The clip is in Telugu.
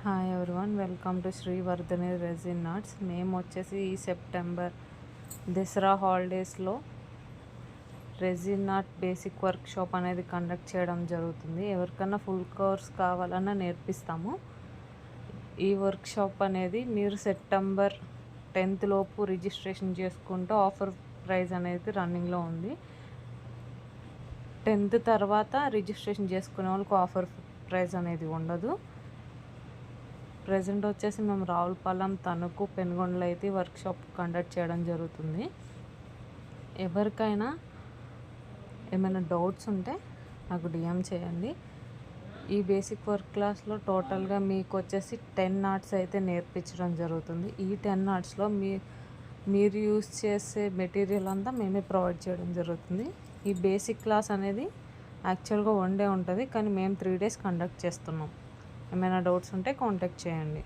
Hi everyone, welcome to Shrivardhani resin arts. మేము వచ్చేసి ఈ సెప్టెంబర్ దసరా హాలిడేస్లో resin art basic workshop అనేది కండక్ట్ చేయడం జరుగుతుంది. ఎవరికన్నా ఫుల్ కోర్స్ కావాలన్నా నేర్పిస్తాము. ఈ వర్క్ షాప్ అనేది మీరు సెప్టెంబర్ 10th లోపు రిజిస్ట్రేషన్ చేసుకుంటూ ఆఫర్ ప్రైస్ అనేది రన్నింగ్లో ఉంది. 10th తర్వాత రిజిస్ట్రేషన్ చేసుకునే వాళ్ళకి ఆఫర్ ప్రైస్ అనేది ఉండదు. ప్రజెంట్ వచ్చేసి మేము రావులపాలెం, తణుకు, పెనుగొండలో అయితే వర్క్షాప్ కండక్ట్ చేయడం జరుగుతుంది. ఎవరికైనా ఏమైనా డౌట్స్ ఉంటే నాకు డిఎం చేయండి. ఈ బేసిక్ వర్క్ క్లాస్లో టోటల్గా మీకు వచ్చేసి 10 ఆర్ట్స్ అయితే నేర్పించడం జరుగుతుంది. ఈ 10 ఆర్ట్స్లో మీరు యూస్ చేసే మెటీరియల్ అంతా మేమే ప్రొవైడ్ చేయడం జరుగుతుంది. ఈ బేసిక్ క్లాస్ అనేది యాక్చువల్గా 1 డే ఉంటుంది, కానీ మేము 3 days కండక్ట్ చేస్తున్నాం. ఏమైనా డౌట్స్ ఉంటే కాంటాక్ట్ చేయండి.